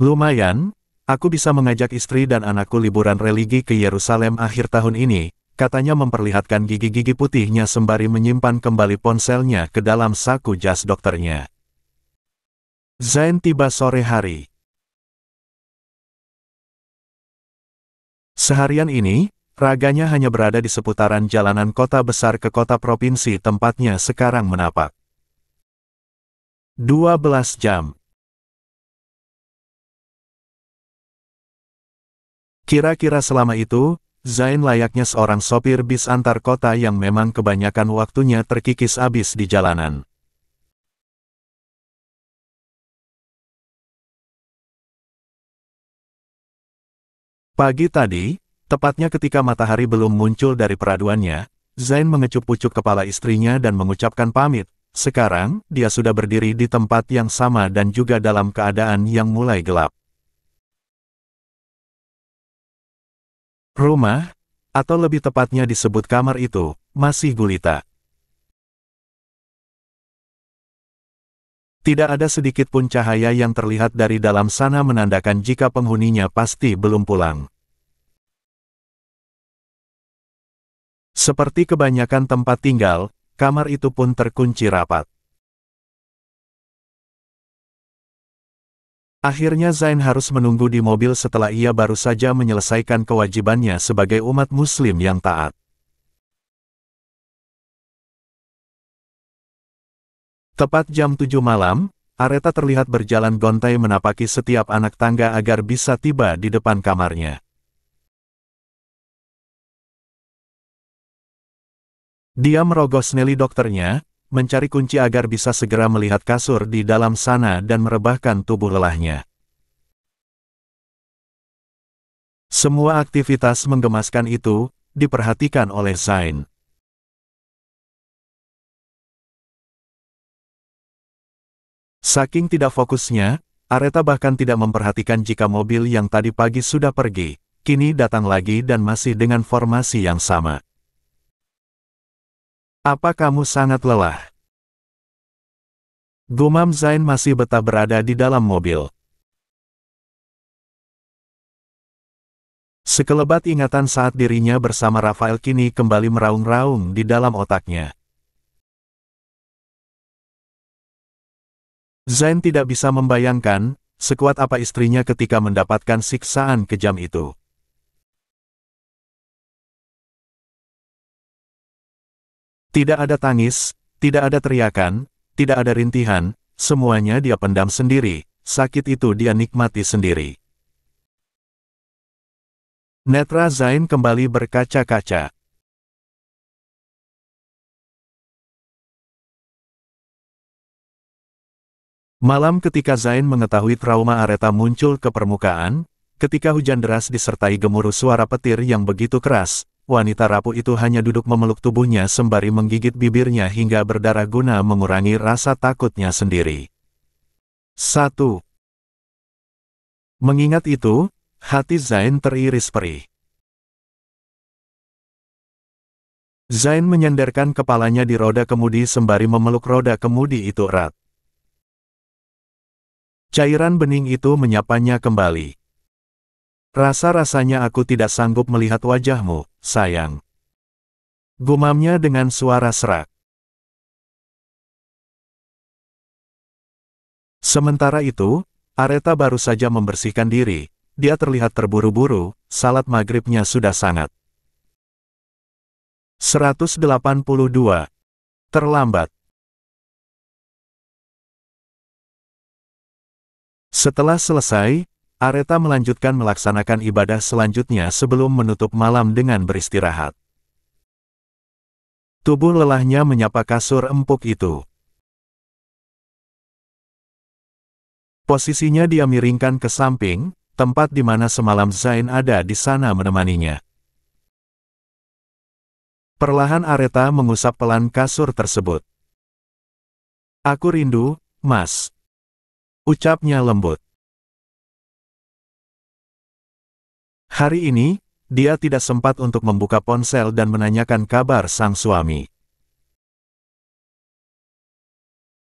Lumayan, aku bisa mengajak istri dan anakku liburan religi ke Yerusalem akhir tahun ini, katanya memperlihatkan gigi-gigi putihnya sembari menyimpan kembali ponselnya ke dalam saku jas dokternya. Zain tiba sore hari. Seharian ini, raganya hanya berada di seputaran jalanan kota besar ke kota provinsi tempatnya sekarang menapak. 12 jam. Kira-kira selama itu, Zain layaknya seorang sopir bis antar kota yang memang kebanyakan waktunya terkikis abis di jalanan. Pagi tadi, tepatnya ketika matahari belum muncul dari peraduannya, Zain mengecup-ucup kepala istrinya dan mengucapkan pamit. Sekarang, dia sudah berdiri di tempat yang sama dan juga dalam keadaan yang mulai gelap. Rumah, atau lebih tepatnya disebut kamar itu, masih gulita. Tidak ada sedikit pun cahaya yang terlihat dari dalam sana menandakan jika penghuninya pasti belum pulang. Seperti kebanyakan tempat tinggal, kamar itu pun terkunci rapat. Akhirnya Zain harus menunggu di mobil setelah ia baru saja menyelesaikan kewajibannya sebagai umat muslim yang taat. Tepat jam 7 malam, Aretha terlihat berjalan gontai menapaki setiap anak tangga agar bisa tiba di depan kamarnya. Dia merogoh seneli dokternya, mencari kunci agar bisa segera melihat kasur di dalam sana dan merebahkan tubuh lelahnya. Semua aktivitas menggemaskan itu diperhatikan oleh Zain. Saking tidak fokusnya, Aretha bahkan tidak memperhatikan jika mobil yang tadi pagi sudah pergi, kini datang lagi dan masih dengan formasi yang sama. "Apa kamu sangat lelah?" gumam Zain masih betah berada di dalam mobil. Sekelebat ingatan saat dirinya bersama Rafael kini kembali meraung-raung di dalam otaknya. Zain tidak bisa membayangkan sekuat apa istrinya ketika mendapatkan siksaan kejam itu. Tidak ada tangis, tidak ada teriakan, tidak ada rintihan, semuanya dia pendam sendiri, sakit itu dia nikmati sendiri. Netra Zain kembali berkaca-kaca. Malam ketika Zain mengetahui trauma Aretha muncul ke permukaan, ketika hujan deras disertai gemuruh suara petir yang begitu keras, wanita rapuh itu hanya duduk memeluk tubuhnya sembari menggigit bibirnya hingga berdarah guna mengurangi rasa takutnya sendiri. 1. Mengingat itu, hati Zain teriris perih. Zain menyandarkan kepalanya di roda kemudi sembari memeluk roda kemudi itu erat. Cairan bening itu menyapanya kembali. "Rasa-rasanya aku tidak sanggup melihat wajahmu, sayang," gumamnya dengan suara serak. Sementara itu, Aretha baru saja membersihkan diri, dia terlihat terburu-buru, salat maghribnya sudah sangat. 182. Terlambat. Setelah selesai, Aretha melanjutkan melaksanakan ibadah selanjutnya sebelum menutup malam dengan beristirahat. Tubuh lelahnya menyapa kasur empuk itu. Posisinya dia miringkan ke samping, tempat di mana semalam Zain ada di sana menemaninya. Perlahan Aretha mengusap pelan kasur tersebut. "Aku rindu, Mas," ucapnya lembut. Hari ini, dia tidak sempat untuk membuka ponsel dan menanyakan kabar sang suami.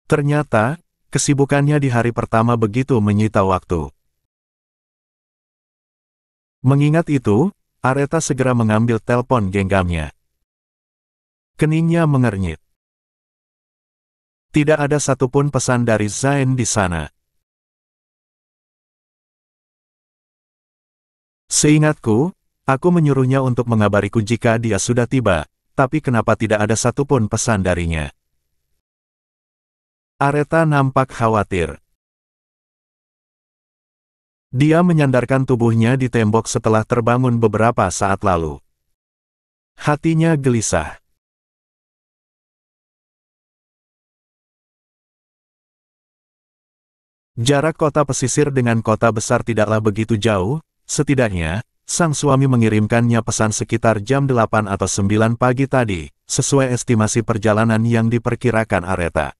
Ternyata, kesibukannya di hari pertama begitu menyita waktu. Mengingat itu, Aretha segera mengambil telepon genggamnya. Keningnya mengernyit. Tidak ada satupun pesan dari Zain di sana. "Seingatku, aku menyuruhnya untuk mengabariku jika dia sudah tiba, tapi kenapa tidak ada satupun pesan darinya?" Aretha nampak khawatir. Dia menyandarkan tubuhnya di tembok setelah terbangun beberapa saat lalu. Hatinya gelisah. Jarak kota pesisir dengan kota besar tidaklah begitu jauh, setidaknya, sang suami mengirimkannya pesan sekitar jam 8 atau 9 pagi tadi, sesuai estimasi perjalanan yang diperkirakan Aretha.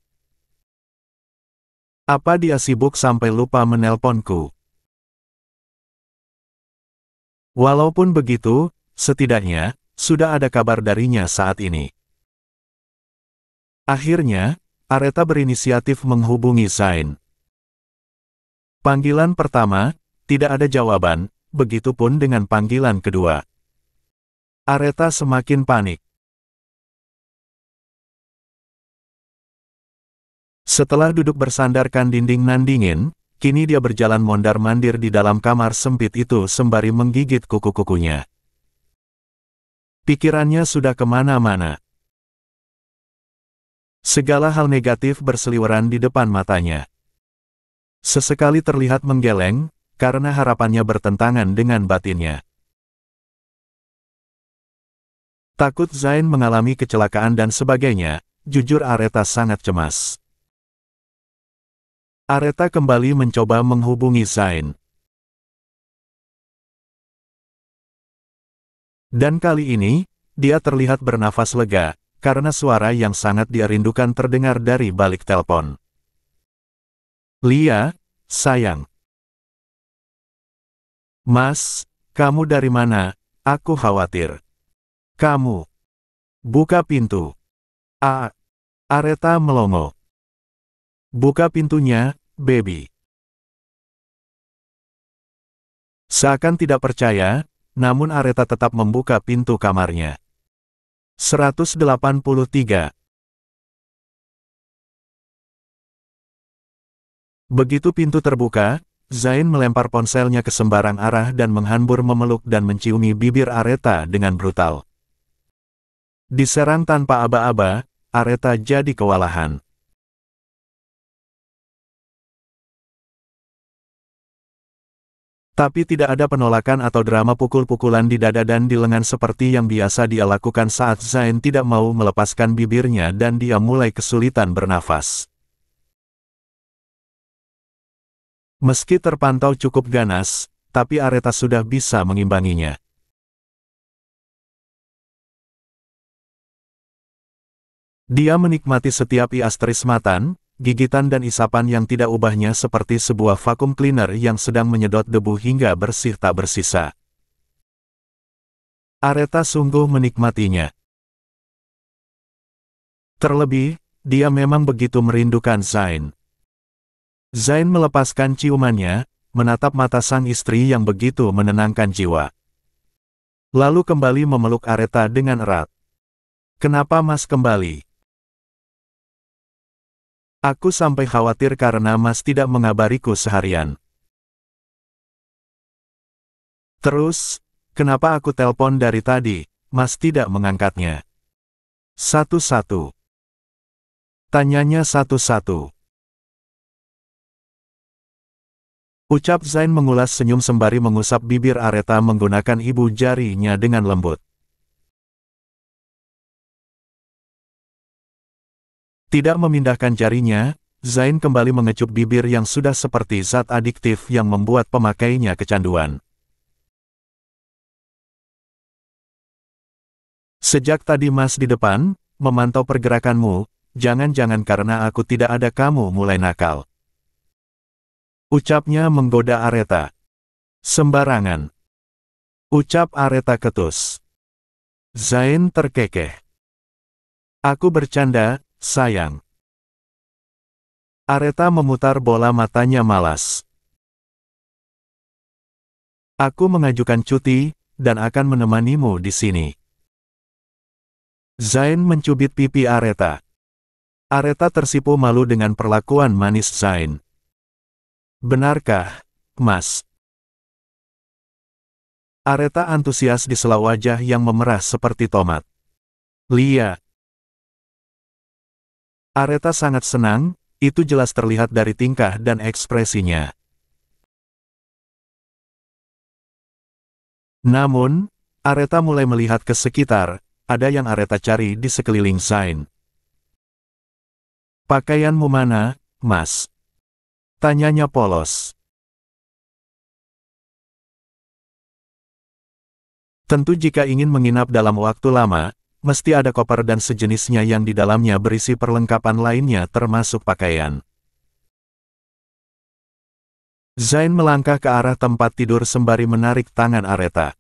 Apa dia sibuk sampai lupa menelponku? Walaupun begitu, setidaknya, sudah ada kabar darinya saat ini. Akhirnya, Aretha berinisiatif menghubungi Zain. Panggilan pertama, tidak ada jawaban, begitupun dengan panggilan kedua. Aretha semakin panik. Setelah duduk bersandarkan dinding nan dingin, kini dia berjalan mondar-mandir di dalam kamar sempit itu sembari menggigit kuku-kukunya. Pikirannya sudah kemana-mana. Segala hal negatif berseliweran di depan matanya. Sesekali terlihat menggeleng, karena harapannya bertentangan dengan batinnya. Takut Zain mengalami kecelakaan dan sebagainya, jujur Aretha sangat cemas. Aretha kembali mencoba menghubungi Zain. Dan kali ini, dia terlihat bernafas lega, karena suara yang sangat dia rindukan terdengar dari balik telepon. "Lia, sayang. Mas, kamu dari mana? Aku khawatir. Kamu. Buka pintu." Aretha melongo. "Buka pintunya, baby." Seakan tidak percaya, namun Aretha tetap membuka pintu kamarnya. 183. Begitu pintu terbuka, Zain melempar ponselnya ke sembarang arah dan menghambur memeluk dan menciumi bibir Aretha dengan brutal. Diserang tanpa aba-aba, Aretha jadi kewalahan. Tapi tidak ada penolakan atau drama pukul-pukulan di dada dan di lengan seperti yang biasa dia lakukan saat Zain tidak mau melepaskan bibirnya dan dia mulai kesulitan bernafas. Meski terpantau cukup ganas, tapi Aretha sudah bisa mengimbanginya. Dia menikmati setiap iastrismatan, gigitan dan isapan yang tidak ubahnya seperti sebuah vakum cleaner yang sedang menyedot debu hingga bersih tak bersisa. Aretha sungguh menikmatinya. Terlebih, dia memang begitu merindukan Zain. Zain melepaskan ciumannya, menatap mata sang istri yang begitu menenangkan jiwa. Lalu kembali memeluk Aretha dengan erat. "Kenapa Mas kembali? Aku sampai khawatir karena Mas tidak mengabariku seharian. Terus, kenapa aku telepon dari tadi, Mas tidak mengangkatnya?" Satu-satu. Tanyanya satu-satu. Ucap Zain mengulas senyum sembari mengusap bibir Aretha menggunakan ibu jarinya dengan lembut. Tidak memindahkan jarinya, Zain kembali mengecup bibir yang sudah seperti zat adiktif yang membuat pemakainya kecanduan. "Sejak tadi Mas di depan, memantau pergerakanmu, jangan-jangan karena aku tidak ada kamu mulai nakal." Ucapnya menggoda Aretha. "Sembarangan," ucap Aretha ketus. Zain terkekeh. "Aku bercanda, sayang." Aretha memutar bola matanya malas. "Aku mengajukan cuti, dan akan menemanimu di sini." Zain mencubit pipi Aretha. Aretha tersipu malu dengan perlakuan manis Zain. "Benarkah, Mas?" Aretha antusias di sela wajah yang memerah seperti tomat. "Lia." Aretha sangat senang, itu jelas terlihat dari tingkah dan ekspresinya. Namun, Aretha mulai melihat ke sekitar, ada yang Aretha cari di sekeliling Zain. "Pakaianmu mana, Mas?" tanyanya polos. Tentu jika ingin menginap dalam waktu lama, mesti ada koper dan sejenisnya yang di dalamnya berisi perlengkapan lainnya termasuk pakaian. Zain melangkah ke arah tempat tidur sembari menarik tangan Aretha.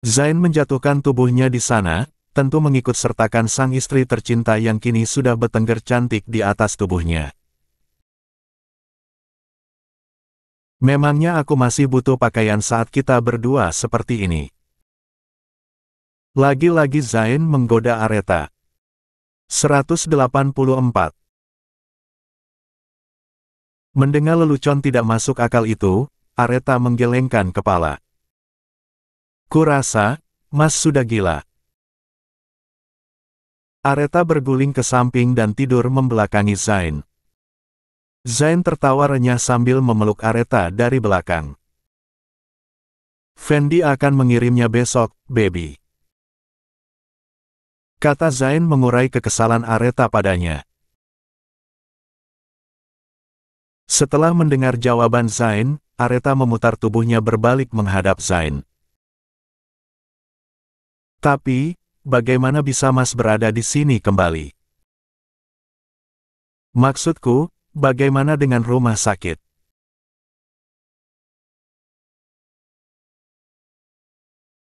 Zain menjatuhkan tubuhnya di sana, tentu mengikut sertakan sang istri tercinta yang kini sudah bertengger cantik di atas tubuhnya. "Memangnya aku masih butuh pakaian saat kita berdua seperti ini?" Lagi-lagi Zain menggoda Aretha. 184. Mendengar lelucon tidak masuk akal itu, Aretha menggelengkan kepala. Kurasa, Mas sudah gila. Aretha berguling ke samping dan tidur membelakangi Zain. Zain tertawa renyah sambil memeluk Aretha dari belakang. Fendi akan mengirimnya besok, baby. Kata Zain mengurai kekesalan Aretha padanya. Setelah mendengar jawaban Zain, Aretha memutar tubuhnya berbalik menghadap Zain. Tapi, bagaimana bisa Mas berada di sini kembali? Maksudku, bagaimana dengan rumah sakit?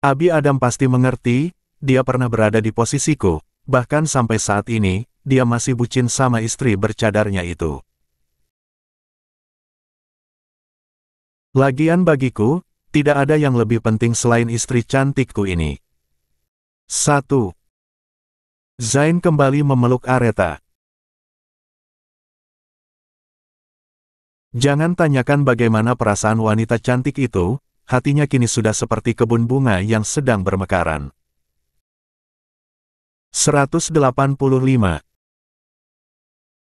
Abi Adam pasti mengerti, dia pernah berada di posisiku, bahkan sampai saat ini, dia masih bucin sama istri bercadarnya itu. Lagian bagiku, tidak ada yang lebih penting selain istri cantikku ini. 1. Zain kembali memeluk Aretha. Jangan tanyakan bagaimana perasaan wanita cantik itu, hatinya kini sudah seperti kebun bunga yang sedang bermekaran. 185.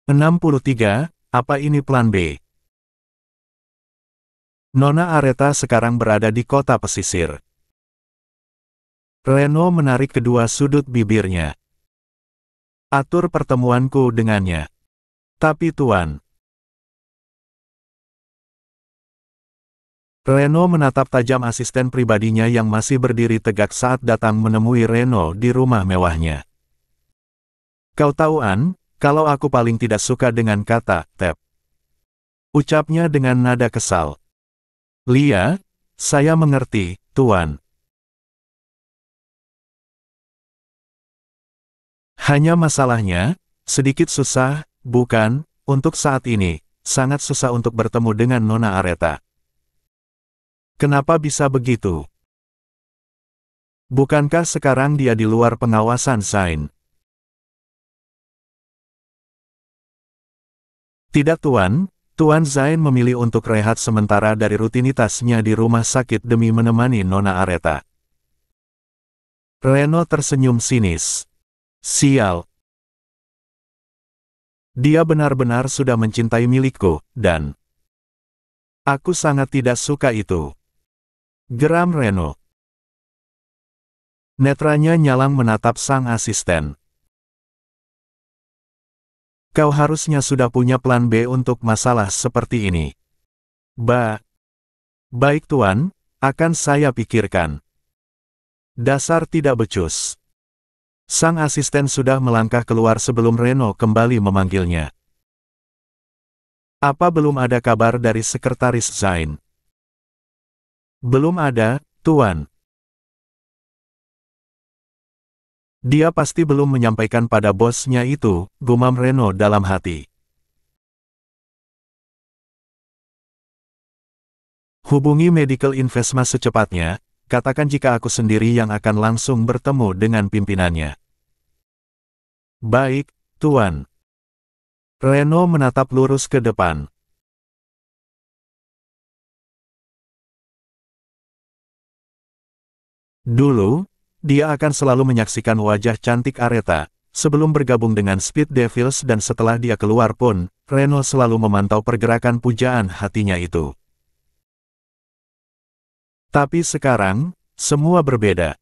63. Apa ini plan B? Nona Aretha sekarang berada di kota pesisir. Reno menarik kedua sudut bibirnya. Atur pertemuanku dengannya. Tapi Tuan. Reno menatap tajam asisten pribadinya yang masih berdiri tegak saat datang menemui Reno di rumah mewahnya. Kau tahu An, kalau aku paling tidak suka dengan kata, tap. Ucapnya dengan nada kesal. Lia, saya mengerti, Tuan. Hanya masalahnya, sedikit susah, bukan, untuk saat ini, sangat susah untuk bertemu dengan Nona Aretha. Kenapa bisa begitu? Bukankah sekarang dia di luar pengawasan Zain? Tidak Tuan, Tuan Zain memilih untuk rehat sementara dari rutinitasnya di rumah sakit demi menemani Nona Aretha. Reno tersenyum sinis. Sial. Dia benar-benar sudah mencintai milikku, dan aku sangat tidak suka itu. Geram Reno. Netranya nyalang menatap sang asisten. Kau harusnya sudah punya plan B untuk masalah seperti ini. Baik Tuan, akan saya pikirkan. Dasar tidak becus. Sang asisten sudah melangkah keluar sebelum Reno kembali memanggilnya. Apa belum ada kabar dari sekretaris Zain? Belum ada, Tuan. Dia pasti belum menyampaikan pada bosnya itu, gumam Reno dalam hati. Hubungi Medical Investment secepatnya, katakan jika aku sendiri yang akan langsung bertemu dengan pimpinannya. Baik, Tuan. Reno menatap lurus ke depan. Dulu, dia akan selalu menyaksikan wajah cantik Aretha, sebelum bergabung dengan Speed Devils dan setelah dia keluar pun, Reno selalu memantau pergerakan pujaan hatinya itu. Tapi sekarang, semua berbeda.